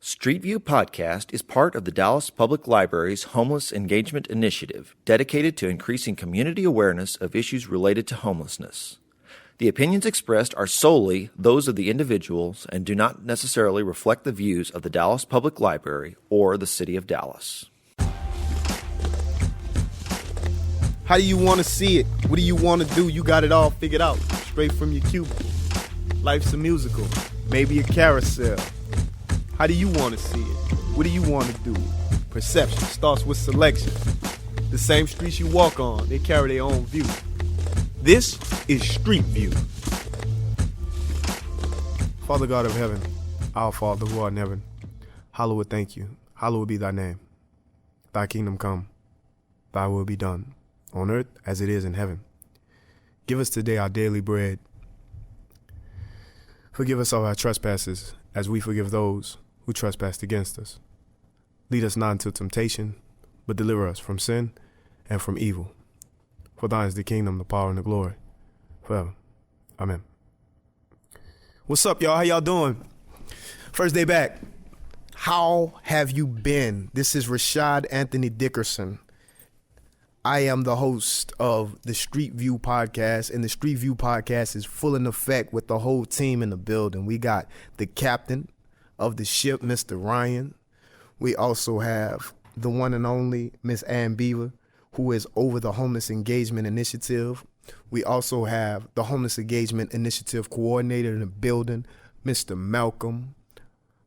Street View Podcast is part of the Dallas Public Library's Homeless Engagement Initiative, dedicated to increasing community awareness of issues related to homelessness. The opinions expressed are solely those of the individuals and do not necessarily reflect the views of the Dallas Public Library or the City of Dallas. How do you want to see it? What do you want to do? You got it all figured out, straight from your cubicle. Life's a musical, maybe a carousel. How do you want to see it? What do you want to do? Perception starts with selection. The same streets you walk on, they carry their own view. This is Street View. Father God of heaven, our Father who art in heaven, hallowed thank you. Hallowed be thy name. Thy kingdom come. Thy will be done, on earth as it is in heaven. Give us today our daily bread. Forgive us all our trespasses, as we forgive those who trespass against us. Lead us not into temptation, but deliver us from sin and from evil. For thine is the kingdom, the power, and the glory, forever. Amen. What's up, y'all? How y'all doing? First day back. How have you been? This is Rashad Anthony Dickerson. I am the host of the Street View Podcast, and the Street View Podcast is full in effect with the whole team in the building. We got the captain of the ship, Mr. Ryan. We also have the one and only Miss Ann Beaver, who is over the Homeless Engagement Initiative. We also have the Homeless Engagement Initiative Coordinator in the building, Mr. Malcolm.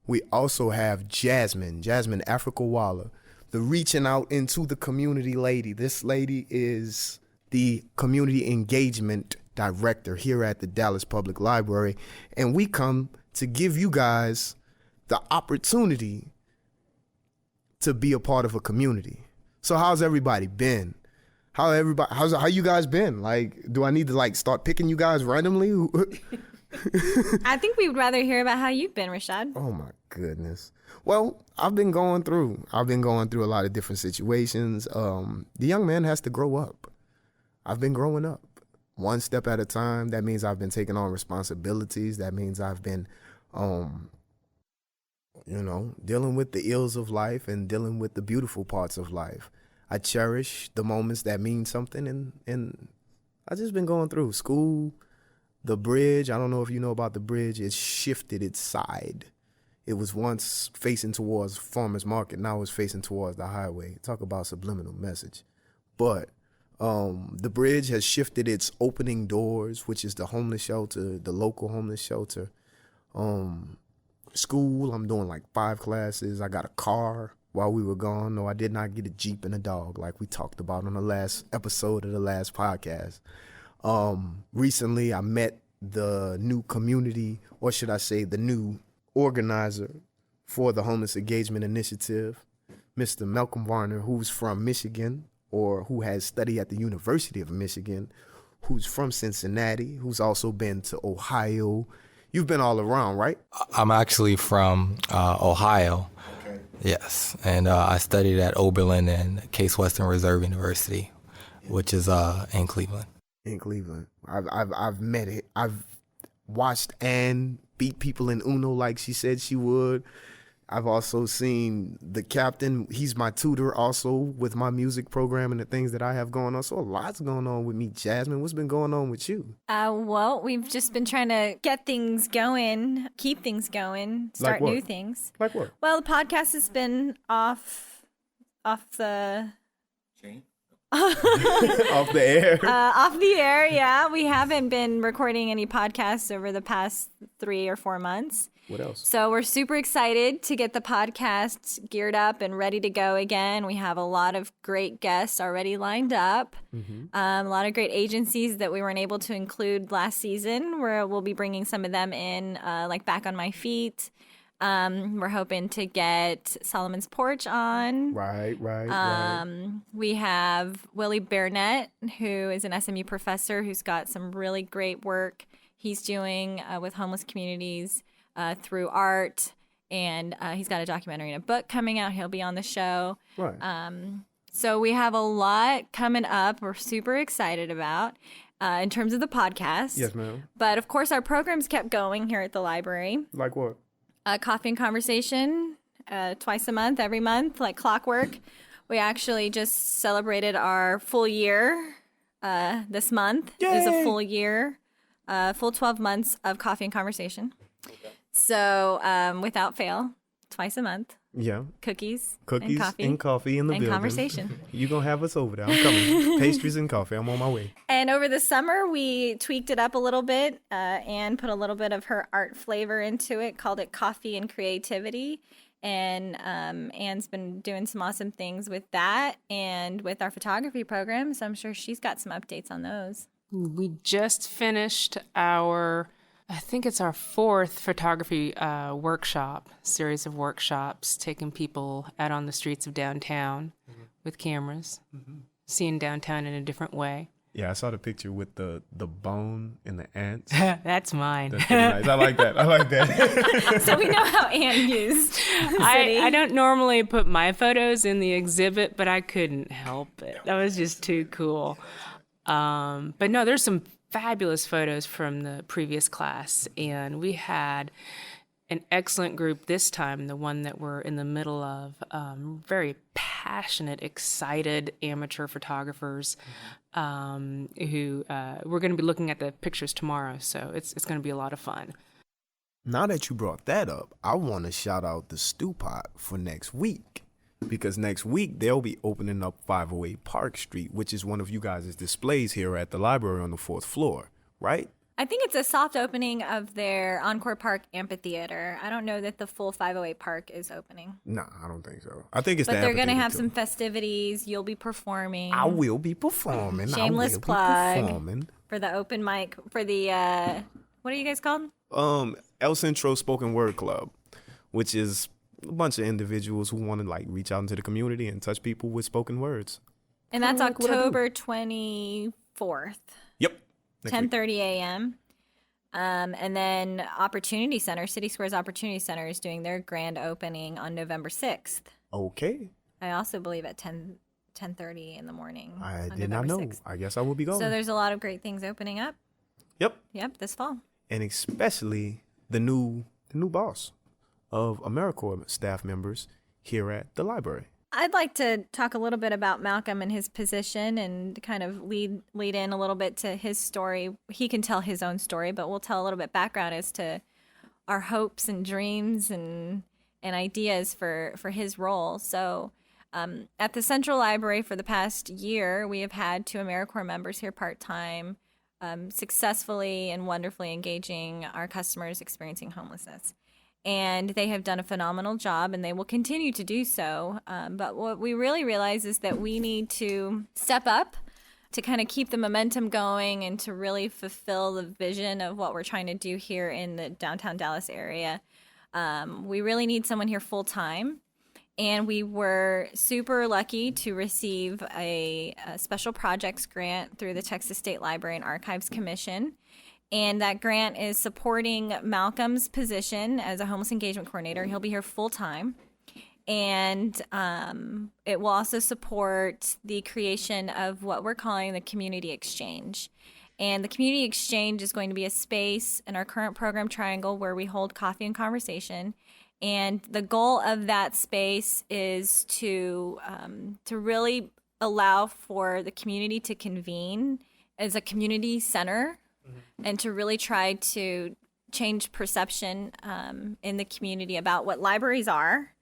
We also have Jasmine Africa Waller, the reaching out into the community lady. This lady is the Community Engagement Director here at the Dallas Public Library, and we come to give you guys the opportunity to be a part of a community. So how's everybody been? How you guys been? Like, do I need to start picking you guys randomly? I think we would rather hear about how you've been, Rashad. Oh my goodness. Well, I've been going through a lot of different situations. The young man has to grow up. I've been growing up one step at a time. That means I've been taking on responsibilities. That means I've been, dealing with the ills of life and dealing with the beautiful parts of life. I cherish the moments that mean something, and I've just been going through school, the bridge. I don't know if you know about the bridge. It shifted its side. It was once facing towards Farmers Market. Now it's facing towards the highway. Talk about subliminal message. But the bridge has shifted its opening doors, which is the homeless shelter, the local homeless shelter. School, I'm doing 5 classes. I got a car while we were gone. No, I did not get a Jeep and a dog like we talked about on the last episode of the last podcast. Recently, I met the new community, or should I say the new organizer for the Homeless Engagement Initiative, Mr. Malcolm Varner, who's from Michigan, or who has studied at the University of Michigan, who's from Cincinnati, who's also been to Ohio. You've been all around, right? I'm actually from Ohio. Okay. Yes, and I studied at Oberlin and Case Western Reserve University, which is in Cleveland. In Cleveland, I've met it. I've watched Ann beat people in Uno like she said she would. I've also seen the captain. He's my tutor also with my music program and the things that I have going on. So a lot's going on with me. Jasmine, what's been going on with you? Well, we've just been trying to get things going, keep things going, start new things. Like what? Well, the podcast has been off the Chain? Off the air. Off the air, yeah. We haven't been recording any podcasts over the past 3 or 4 months. What else? So we're super excited to get the podcast geared up and ready to go again. We have a lot of great guests already lined up. Mm-hmm. A lot of great agencies that we weren't able to include last season, where we'll be bringing some of them in, like Back on My Feet. We're hoping to get Solomon's Porch on. Right. We have Willie Barnett, who is an SMU professor who's got some really great work he's doing with homeless communities through art. And he's got a documentary and a book coming out. He'll be on the show. Right. So we have a lot coming up we're super excited about in terms of the podcast. Yes, ma'am. But, of course, our programs kept going here at the library. Like what? Coffee and Conversation twice a month, every month, like clockwork. We actually just celebrated our full year this month. Yay! Is a full year, full 12 months of coffee and conversation. Okay. So without fail, twice a month. Yeah. Cookies and coffee in the and building. Conversation. You're going to have us over there. I'm coming. Pastries and coffee. I'm on my way. And over the summer, we tweaked it up a little bit. Anne put a little bit of her art flavor into it, called it Coffee and Creativity. And Anne's been doing some awesome things with that and with our photography program. So I'm sure she's got some updates on those. We just finished I think it's our fourth photography series of workshops, taking people out on the streets of downtown with cameras, seeing downtown in a different way. Yeah, I saw the picture with the bone and the ants. That's mine. That's pretty nice. I like that. So we know how Anne used the city. I don't normally put my photos in the exhibit, but I couldn't help it. That was just too cool. But no, there's some fabulous photos from the previous class, and we had an excellent group this time, the one that we're in the middle of, very passionate, excited amateur photographers who we're going to be looking at the pictures tomorrow, so it's going to be a lot of fun. Now that you brought that up, I want to shout out the Stew Pot for next week. Because next week, they'll be opening up 508 Park Street, which is one of you guys' displays here at the library on the 4th floor, right? I think it's a soft opening of their Encore Park amphitheater. I don't know that the full 508 Park is opening. No, I don't think so. I think it's but the they're going to have too. some festivities. You'll be performing. I will be performing. Shameless plug for the open mic, for the, what are you guys called? El Centro Spoken Word Club, which is a bunch of individuals who want to like reach out into the community and touch people with spoken words. And that's October 24th. Yep. 10:30 a.m. And then Opportunity Center, City Square's Opportunity Center is doing their grand opening on November 6th. Okay. I also believe at 10:30 in the morning. I did not know. 6th. I guess I will be going. So there's a lot of great things opening up. Yep, this fall. And especially the new boss of AmeriCorps staff members here at the library. I'd like to talk a little bit about Malcolm and his position and kind of lead in a little bit to his story. He can tell his own story, but we'll tell a little bit background as to our hopes and dreams and ideas for his role. So at the Central Library for the past year, we have had 2 AmeriCorps members here part-time, successfully and wonderfully engaging our customers experiencing homelessness. And they have done a phenomenal job, and they will continue to do so. But what we really realize is that we need to step up to kind of keep the momentum going and to really fulfill the vision of what we're trying to do here in the downtown Dallas area. We really need someone here full time. And we were super lucky to receive a special projects grant through the Texas State Library and Archives Commission. And that grant is supporting Malcolm's position as a homeless engagement coordinator. He'll be here full time. And it will also support the creation of what we're calling the Community Exchange. And the Community Exchange is going to be a space in our current program triangle where we hold coffee and conversation. And the goal of that space is to really allow for the community to convene as a community center. And to really try to change perception in the community about what libraries are,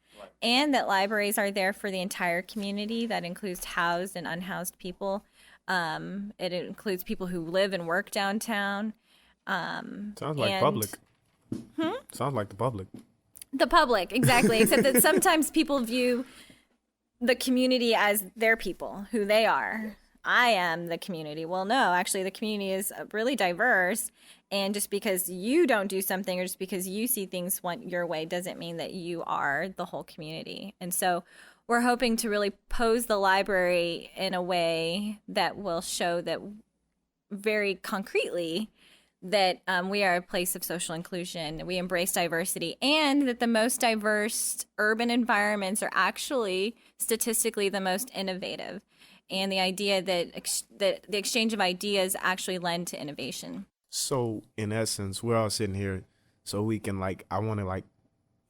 and that libraries are there for the entire community. That includes housed and unhoused people. It includes people who live and work downtown. Sounds like public. Sounds like the public. The public, exactly. Except that sometimes people view the community as their people, who they are. I am the community. Well, no, actually the community is really diverse. And just because you don't do something or just because you see things your way doesn't mean that you are the whole community. And so we're hoping to really pose the library in a way that will show that very concretely that we are a place of social inclusion, we embrace diversity, and that the most diverse urban environments are actually statistically the most innovative. And the idea that the exchange of ideas actually lend to innovation. So, in essence, we're all sitting here so we can, I want to,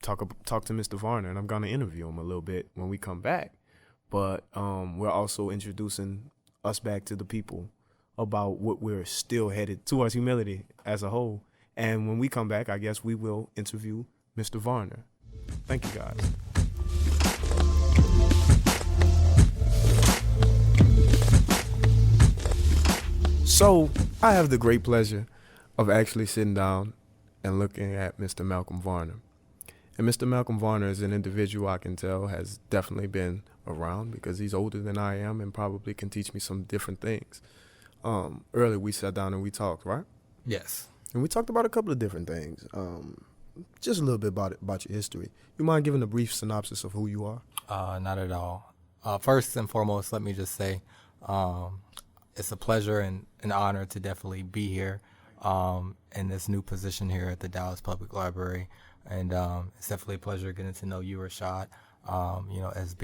talk to Mr. Varner, and I'm going to interview him a little bit when we come back. But we're also introducing us back to the people about what we're still headed towards humility as a whole. And when we come back, I guess we will interview Mr. Varner. Thank you, guys. So I have the great pleasure of actually sitting down and looking at Mr. Malcolm Varner. And Mr. Malcolm Varner is an individual I can tell has definitely been around because he's older than I am and probably can teach me some different things. Earlier we sat down and we talked, right? Yes. And we talked about a couple of different things. Just a little bit about your history. You mind giving a brief synopsis of who you are? Not at all. First and foremost, let me just say it's a pleasure and an honor to definitely be here in this new position here at the Dallas Public Library. And it's definitely a pleasure getting to know you, Rashad, as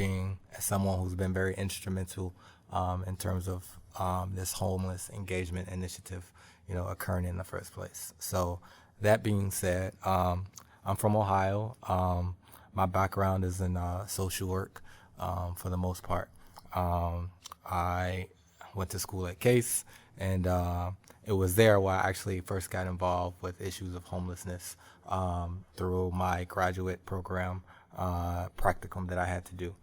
someone who's been very instrumental in terms of this homeless engagement initiative, occurring in the first place. So that being said, I'm from Ohio. My background is in social work for the most part. I went to school at Case, and it was there where I actually first got involved with issues of homelessness through my graduate program practicum that I had to do.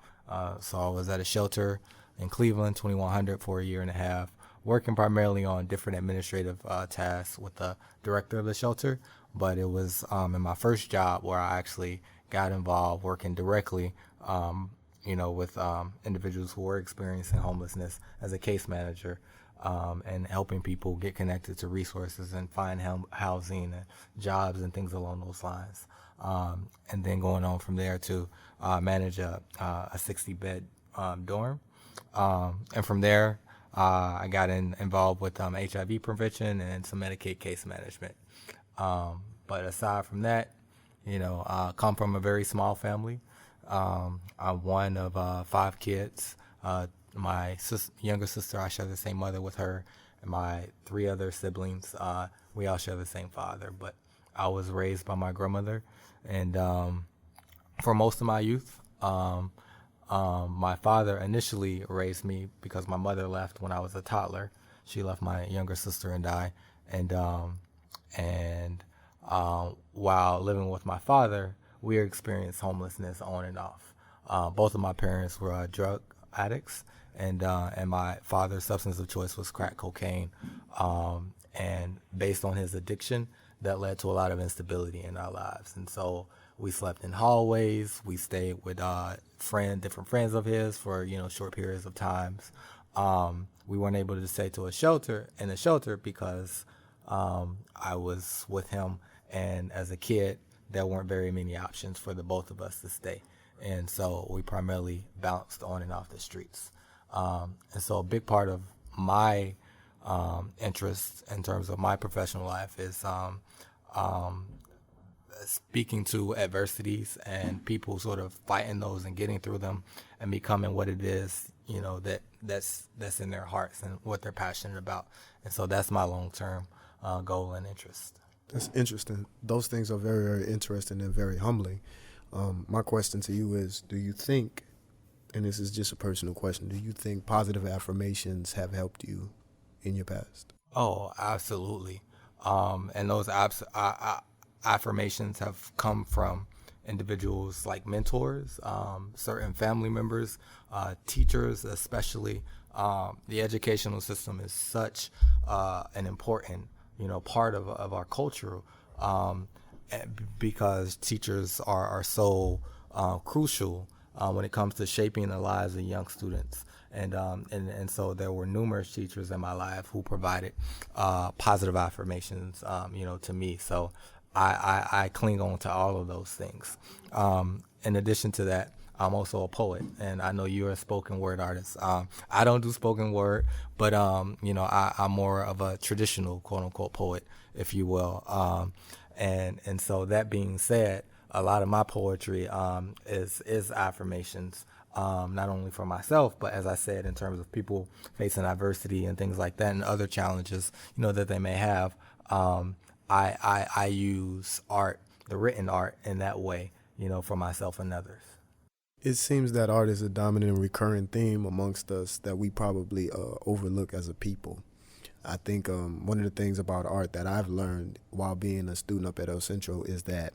So I was at a shelter in Cleveland, 2100, for a year and a half, working primarily on different administrative tasks with the director of the shelter. But it was in my first job where I actually got involved working directly with individuals who were experiencing homelessness as a case manager, and helping people get connected to resources and find housing and jobs and things along those lines. And then going on from there to manage a 60-bed dorm. And from there, I got involved with HIV prevention and some Medicaid case management. But aside from that, I come from a very small family. I'm one of 5 kids. My younger sister, I share the same mother with her, and my 3 other siblings, we all share the same father. But I was raised by my grandmother, and for most of my youth, my father initially raised me because my mother left when I was a toddler. She left my younger sister and I, and while living with my father, we experienced homelessness on and off. Both of my parents were drug addicts, and my father's substance of choice was crack cocaine. And based on his addiction, that led to a lot of instability in our lives. And so we slept in hallways. We stayed with different friends of his for short periods of times. We weren't able to stay to a shelter because I was with him, and as a kid, there weren't very many options for the both of us to stay. And so we primarily bounced on and off the streets. And so a big part of my interest in terms of my professional life is speaking to adversities and people sort of fighting those and getting through them and becoming what it is, that's in their hearts and what they're passionate about. And so that's my long-term goal and interest. That's interesting. Those things are very, very interesting and very humbling. My question to you is, do you think, and this is just a personal question, do you think positive affirmations have helped you in your past? Oh, absolutely. And those affirmations have come from individuals like mentors, certain family members, teachers especially. The educational system is such an important part of our culture, because teachers are so crucial when it comes to shaping the lives of young students. And so there were numerous teachers in my life who provided positive affirmations, to me. So I cling on to all of those things. In addition to that, I'm also a poet, and I know you're a spoken word artist. I don't do spoken word, but I'm more of a traditional quote unquote poet, if you will. And so that being said, a lot of my poetry is affirmations, not only for myself, but as I said, in terms of people facing adversity and things like that, and other challenges that they may have. I use art, the written art, in that way, for myself and others. It seems that art is a dominant and recurring theme amongst us that we probably overlook as a people. I think one of the things about art that I've learned while being a student up at El Centro is that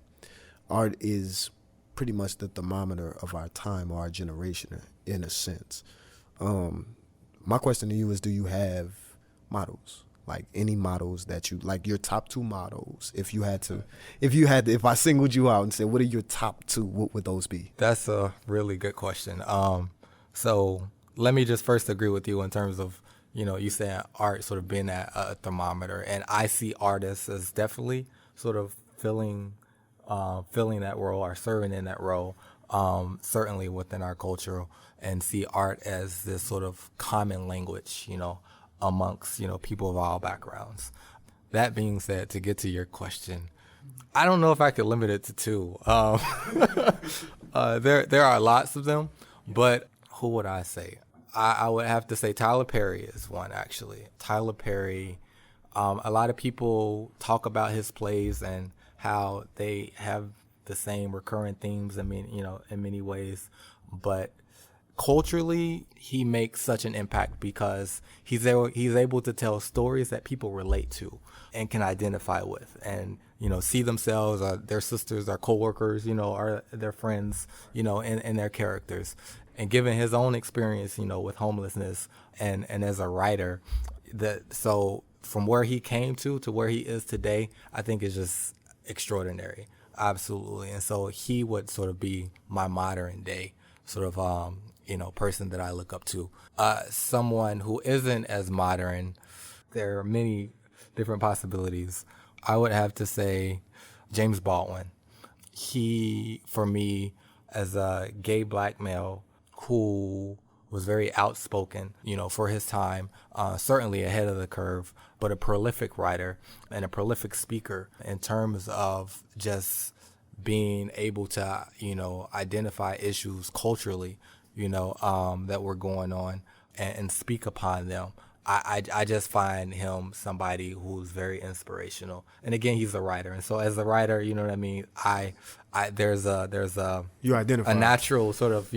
art is pretty much the thermometer of our time or our generation, in a sense. My question to you is, do you have models? Like any models that you like, your top 2 models? If I singled you out and said, what are your top 2, what would those be? That's a really good question. So let me just first agree with you in terms of, you saying art sort of being a thermometer, and I see artists as definitely sort of filling that role or serving in that role, certainly within our culture, and see art as this sort of common language, amongst, people of all backgrounds. That being said, to get to your question, I don't know if I could limit it to 2. There are lots of them, but who would I say? I would have to say Tyler Perry is one, actually. Tyler Perry, a lot of people talk about his plays and how they have the same recurrent themes, in many ways, but culturally, he makes such an impact because he's able to tell stories that people relate to and can identify with, and see themselves, their sisters, their coworkers, or their friends, in their characters. And given his own experience, with homelessness and as a writer, so from where he came to where he is today, I think is just extraordinary, absolutely. And so he would sort of be my modern day sort of person that I look up to. Someone who isn't as modern, there are many different possibilities. I would have to say James Baldwin. He, for me, as a gay black male who was very outspoken, for his time, certainly ahead of the curve, but a prolific writer and a prolific speaker in terms of just being able to, identify issues culturally, that were going on and speak upon them. I just find him somebody who's very inspirational. And again, he's a writer. And so as a writer, you know what I mean? There's a You identify a natural sort of,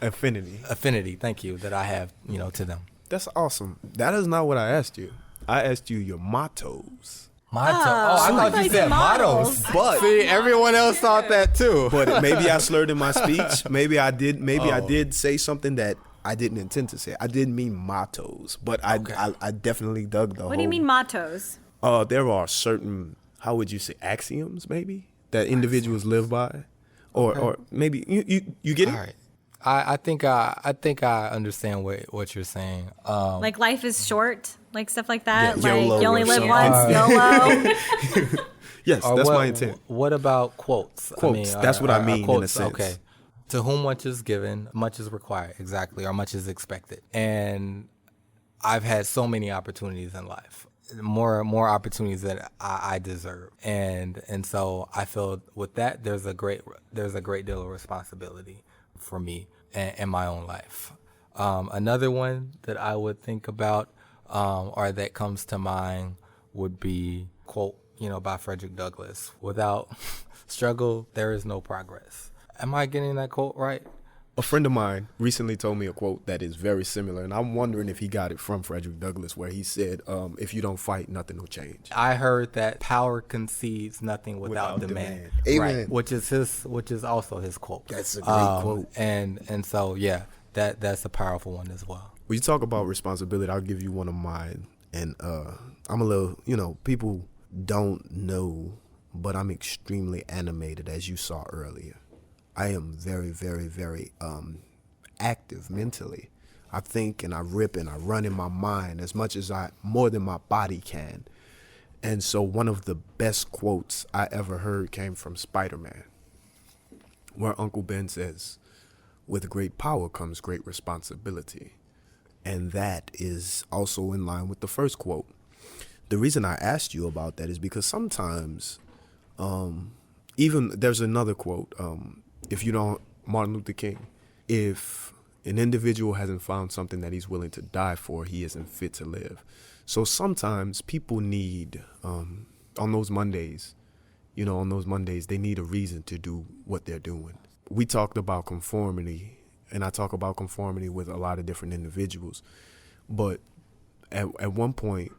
affinity. Thank you, that I have, to them. That's awesome. That is not what I asked you. I asked you your mottos. Motto. I thought you said mottos. But see, everyone else thought that too. But maybe I slurred in my speech. Maybe I did say something that I didn't intend to say. I didn't mean mottos, but I definitely dug the whole. What do you mean mottos? There are certain, how would you say, axioms maybe that individuals live by, or maybe you get it. All right. I think I understand what you're saying. Like life is short, like stuff like that. Yeah, like YOLO you only or live something. once, YOLO. Yes, that's my intent. What about quotes? Quotes. That's what I mean in a sense. Okay. To whom much is given, much is required. Exactly, or much is expected. And I've had so many opportunities in life, more opportunities that I deserve, and so I feel with that there's a great deal of responsibility for me and my own life. Another one that I would think about, or that comes to mind, would be quote, by Frederick Douglass: "Without struggle, there is no progress." Am I getting that quote right? A friend of mine recently told me a quote that is very similar, and I'm wondering if he got it from Frederick Douglass, where he said, if you don't fight, nothing will change. I heard that power concedes nothing without demand. Amen. Right, which is also his quote. That's a great quote. And so, yeah, that's a powerful one as well. When you talk about responsibility, I'll give you one of mine. And I'm a little, people don't know, but I'm extremely animated, as you saw earlier. I am very, very, very active mentally. I think and I rip and I run in my mind as much as more than my body can. And so one of the best quotes I ever heard came from Spider-Man, where Uncle Ben says, "With great power comes great responsibility." And that is also in line with the first quote. The reason I asked you about that is because sometimes, even there's another quote, Martin Luther King, if an individual hasn't found something that he's willing to die for, he isn't fit to live. So sometimes people need, on those Mondays, on those Mondays, they need a reason to do what they're doing. We talked about conformity, and I talk about conformity with a lot of different individuals. But at one point,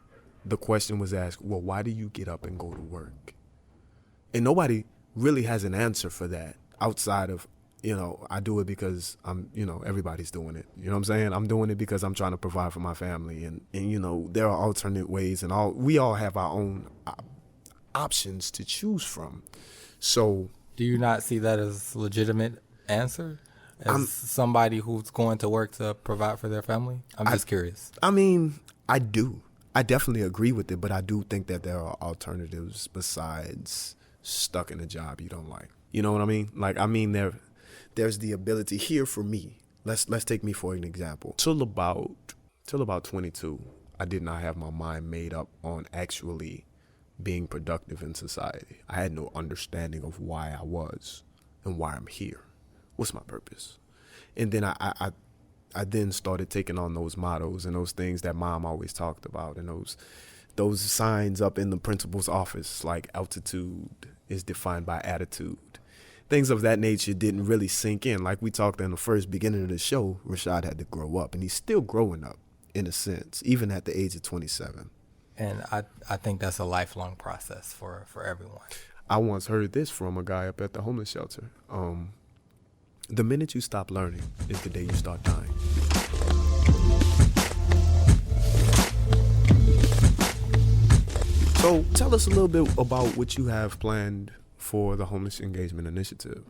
the question was asked, well, why do you get up and go to work? And nobody really has an answer for that outside of, I do it because I'm, everybody's doing it. You know what I'm saying? I'm doing it because I'm trying to provide for my family. And there are alternate ways, and we all have our own options to choose from. So do you not see that as a legitimate answer? As somebody who's going to work to provide for their family? I'm just curious. I mean, I do. I definitely agree with it, but I do think that there are alternatives besides stuck in a job you don't like. You know what I mean? Like, there's the ability here for me. Let's take me for an example. Till about 22, I did not have my mind made up on actually being productive in society. I had no understanding of why I was and why I'm here. What's my purpose? And then I then started taking on those mottos and those things that Mom always talked about, and those signs up in the principal's office, like altitude is defined by attitude. Things of that nature didn't really sink in. Like we talked in the first beginning of the show, Rashad had to grow up, and he's still growing up in a sense, even at the age of 27. And I think that's a lifelong process for everyone. I once heard this from a guy up at the homeless shelter. The minute you stop learning is the day you start dying. So tell us a little bit about what you have planned for the Homeless Engagement Initiative.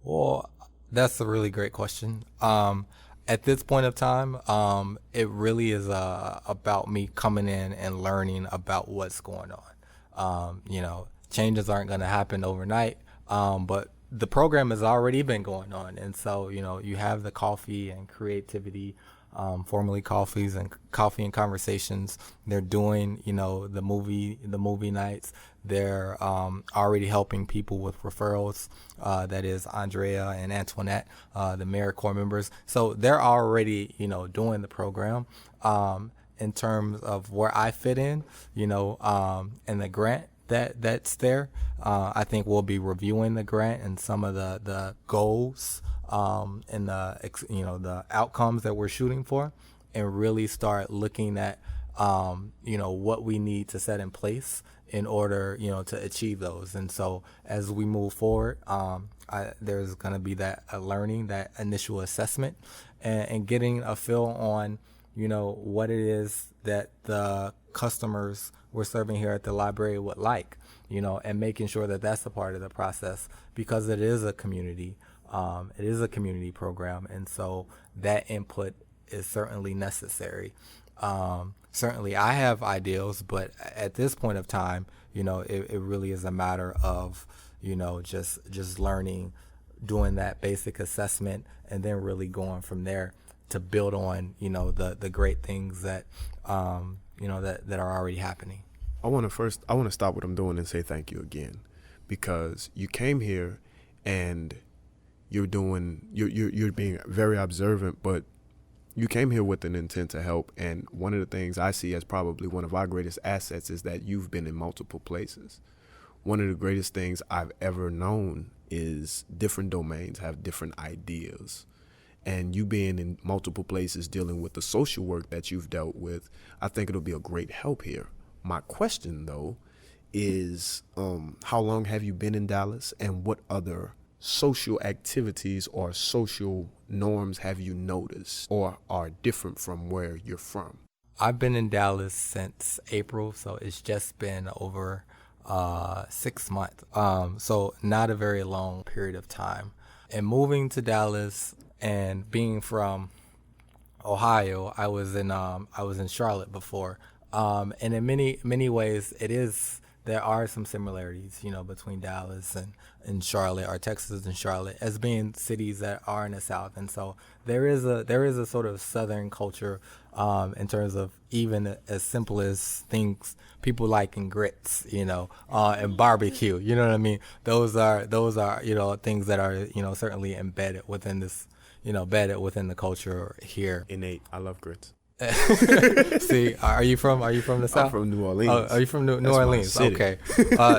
Well, that's a really great question. At this point of time, it really is about me coming in and learning about what's going on. Changes aren't going to happen overnight, but the program has already been going on. And so, you have the coffee and creativity, formerly Coffee and Conversations. They're doing, the movie nights. They're already helping people with referrals. That is Andrea and Antoinette, the AmeriCorps members. So they're already, doing the program. In terms of where I fit in, and the grant that's there, I think we'll be reviewing the grant and some of the goals and the outcomes that we're shooting for, and really start looking at what we need to set in place in order to achieve those. And so as we move forward, there's going to be that learning, that initial assessment, and getting a feel on what it is that the customers we're serving here at the library would like, and making sure that that's a part of the process, because it is a community. It is a community program, and so that input is certainly necessary. Certainly I have ideals, but at this point of time, it really is a matter of, just learning, doing that basic assessment, and then really going from there to build on, the great things that, that are already happening. I want to stop what I'm doing and say thank you again, because you came here and you're being very observant, but you came here with an intent to help. And one of the things I see as probably one of our greatest assets is that you've been in multiple places. One of the greatest things I've ever known is different domains have different ideas. And you being in multiple places dealing with the social work that you've dealt with, I think it'll be a great help here. My question, though, is how long have you been in Dallas, and what other social activities or social norms have you noticed or are different from where you're from? I've been in Dallas since April, so it's just been over 6 months. So not a very long period of time. And moving to Dallas and being from Ohio, I was in Charlotte before. And in many ways, there are some similarities, between Dallas and Charlotte, or Texas and Charlotte, as being cities that are in the South. And so there is a sort of Southern culture, in terms of even as simple as things people like in grits, and barbecue. You know what I mean? Those are things that are certainly embedded within this, embedded within the culture here. Innate. I love grits. See, are you from the South? I'm from New Orleans. Oh, are you from New That's my Orleans? city. Okay.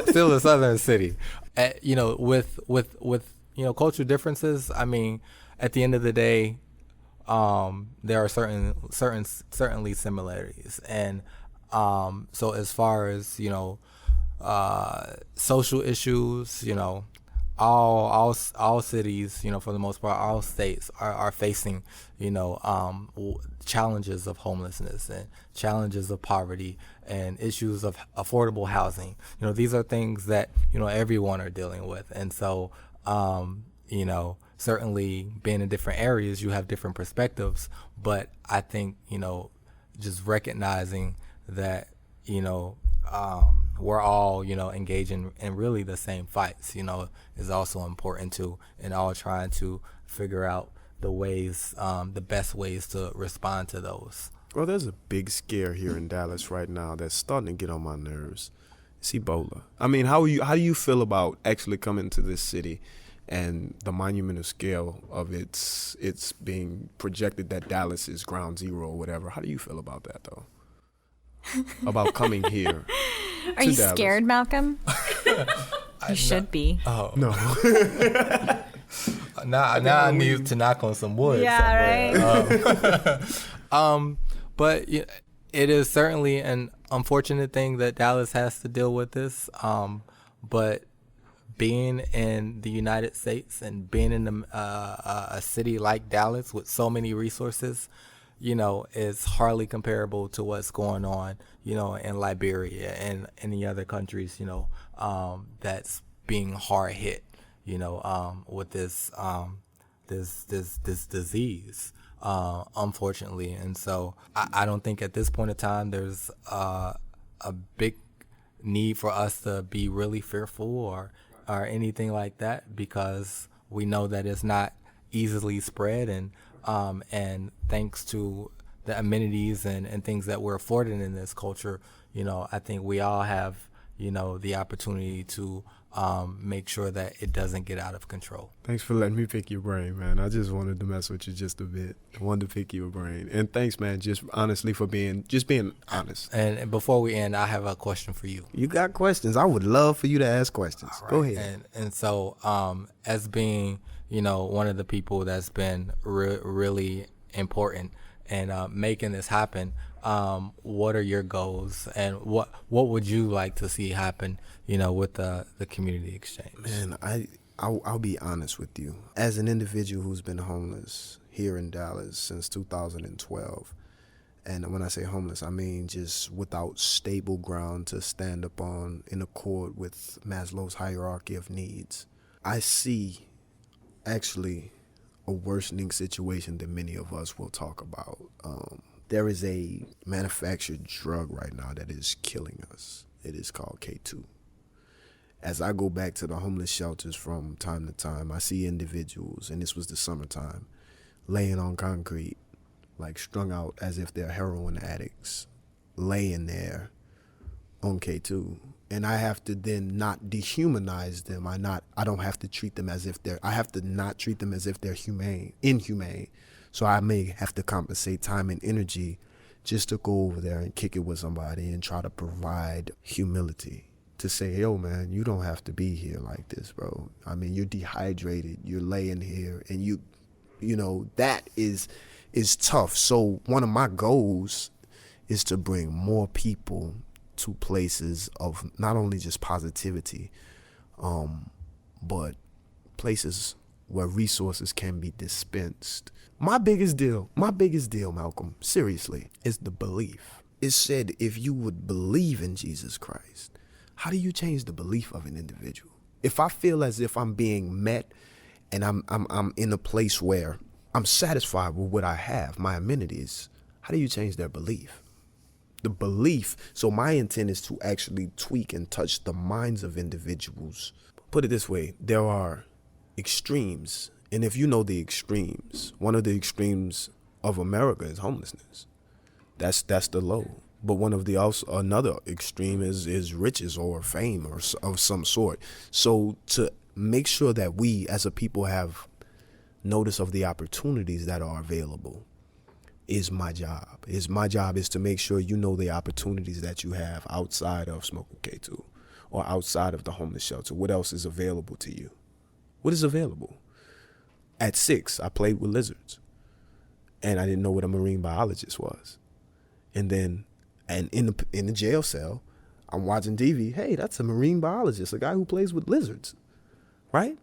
Still a southern city. With cultural differences, I mean, at the end of the day, there are certainly similarities. And so as far as, social issues, all cities, for the most part, all states are facing, challenges of homelessness and challenges of poverty and issues of affordable housing. These are things that, everyone are dealing with. And so, certainly being in different areas, you have different perspectives. But I think, just recognizing that, we're all, engaging in really the same fights, is also important too, and all trying to figure out the ways, the best ways to respond to those. Well, there's a big scare here in Dallas right now that's starting to get on my nerves. It's Ebola. I mean, how do you feel about actually coming to this city and the monumental scale of it's being projected that Dallas is ground zero or whatever? How do you feel about that, though? About coming here. Are you Dallas. scared, Malcolm? You should be. Oh No. now I need to knock on some wood. Yeah, right. But it is certainly an unfortunate thing that Dallas has to deal with this. But being in the United States and being in a city like Dallas with so many resources, is hardly comparable to what's going on, in Liberia and any other countries, that's being hard hit, with this disease, unfortunately. And so I don't think at this point in time there's a big need for us to be really fearful or anything like that, because we know that it's not easily spread, and thanks to the amenities and things that we're afforded in this culture, I think we all have, the opportunity to make sure that it doesn't get out of control. Thanks for letting me pick your brain, man. I just wanted to mess with you just a bit. I wanted to pick your brain. And thanks, man, just honestly for being honest. And before we end, I have a question for you. You got questions? I would love for you to ask questions. Right. Go ahead. And so as being, one of the people that's been really important and making this happen, what are your goals, and what would you like to see happen, with the community exchange? Man, I'll be honest with you. As an individual who's been homeless here in Dallas since 2012, and when I say homeless, I mean just without stable ground to stand up on in accord with Maslow's hierarchy of needs, I see actually a worsening situation that many of us will talk about. There is a manufactured drug right now that is killing us. It is called K2. As I go back to the homeless shelters from time to time, I see individuals, and this was the summertime, laying on concrete, like strung out as if they're heroin addicts, laying there on K2. And I have to then not dehumanize them. I don't have to treat them as if I have to not treat them as if they're inhumane. So I may have to compensate time and energy just to go over there and kick it with somebody and try to provide humility to say, yo, man, you don't have to be here like this, bro. I mean, you're dehydrated, you're laying here, and you that is tough. So one of my goals is to bring more people to places of not only just positivity, but places where resources can be dispensed. My biggest deal, Malcolm, seriously, is the belief. It said if you would believe in Jesus Christ, how do you change the belief of an individual? If I feel as if I'm being met and I'm in a place where I'm satisfied with what I have, my amenities, how do you change their belief? The belief, so my intent is to actually tweak and touch the minds of individuals. Put it this way, there are extremes, and if you know the extremes, one of the extremes of America is homelessness. That's the low. But another extreme is riches or fame or of some sort. So to make sure that we as a people have notice of the opportunities that are available, is my job. My job is to make sure you know the opportunities that you have outside of Smoking K2 or outside of the homeless shelter. What else is available to you? What is available? At 6, I played with lizards, and I didn't know what a marine biologist was. And then, in the jail cell, I'm watching TV. Hey, that's a marine biologist, a guy who plays with lizards, right?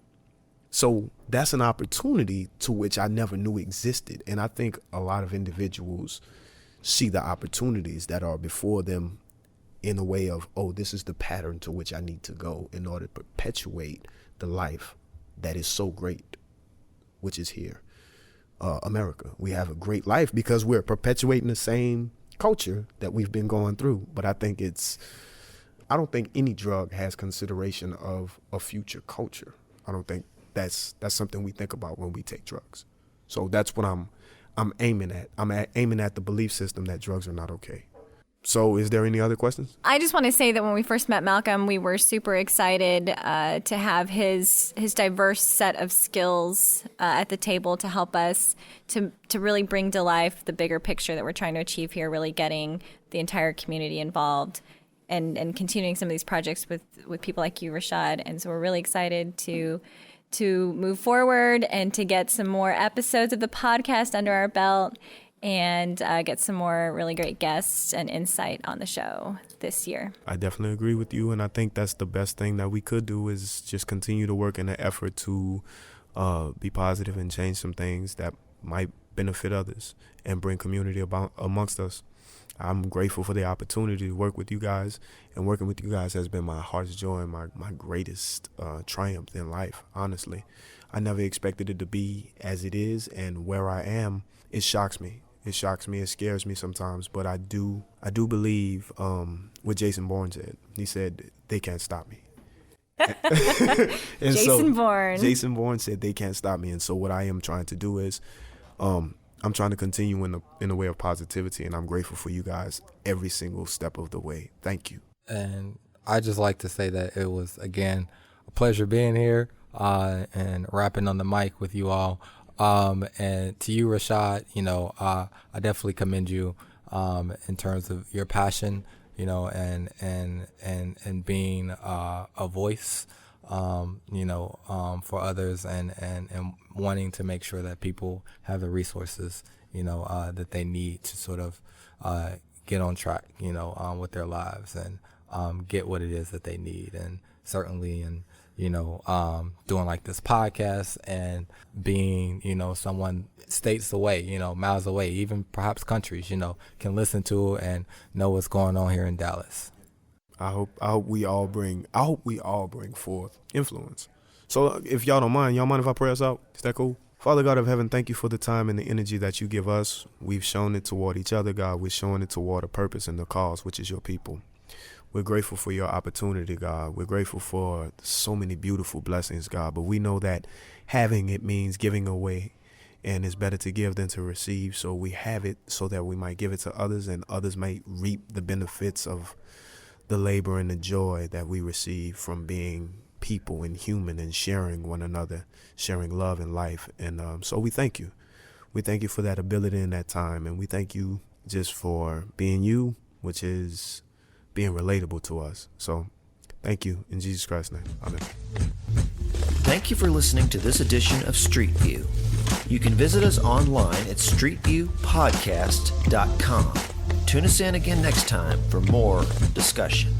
So that's an opportunity to which I never knew existed. And I think a lot of individuals see the opportunities that are before them in a way of, oh, this is the pattern to which I need to go in order to perpetuate the life that is so great, which is here. America. We have a great life because we're perpetuating the same culture that we've been going through. But I don't think any drug has consideration of a future culture. I don't think that's something we think about when we take drugs. So that's what I'm aiming at. I'm aiming at the belief system that drugs are not okay. So is there any other questions? I just want to say that when we first met Malcolm, we were super excited to have his diverse set of skills at the table to help us to really bring to life the bigger picture that we're trying to achieve here, really getting the entire community involved and continuing some of these projects with people like you, Rashad. And so we're really excited to move forward and to get some more episodes of the podcast under our belt and get some more really great guests and insight on the show this year. I definitely agree with you, and I think that's the best thing that we could do is just continue to work in an effort to be positive and change some things that might benefit others and bring community amongst us. I'm grateful for the opportunity to work with you guys, and working with you guys has been my heart's joy and my greatest triumph in life, honestly. I never expected it to be as it is, and where I am, it shocks me. It shocks me. It scares me sometimes. But I do believe what Jason Bourne said. He said, they can't stop me. Jason Bourne said, they can't stop me. And so what I am trying to do is I'm trying to continue in the way of positivity. And I'm grateful for you guys every single step of the way. Thank you. And I just like to say that it was, again, a pleasure being here and rapping on the mic with you all. And to you, Rashad, I definitely commend you in terms of your passion, and being a voice, for others and wanting to make sure that people have the resources, that they need to sort of get on track, with their lives and get what it is that they need. And certainly doing like this podcast and being, someone states away, miles away, even perhaps countries, can listen to and know what's going on here in Dallas. I hope we all bring forth influence. So if y'all don't mind if I pray us out? Is that cool? Father God of heaven, thank you for the time and the energy that you give us. We've shown it toward each other, God. We're showing it toward a purpose and the cause, which is your people. We're grateful for your opportunity, God. We're grateful for so many beautiful blessings, God. But we know that having it means giving away, and it's better to give than to receive. So we have it so that we might give it to others, and others might reap the benefits of the labor and the joy that we receive from being people and human and sharing one another, sharing love and life. And so we thank you. We thank you for that ability and that time. And we thank you just for being you, which is being relatable to us. So thank you in Jesus Christ's name. Amen. Thank you for listening to this edition of Street View. You can visit us online at streetviewpodcast.com. Tune us in again next time for more discussion.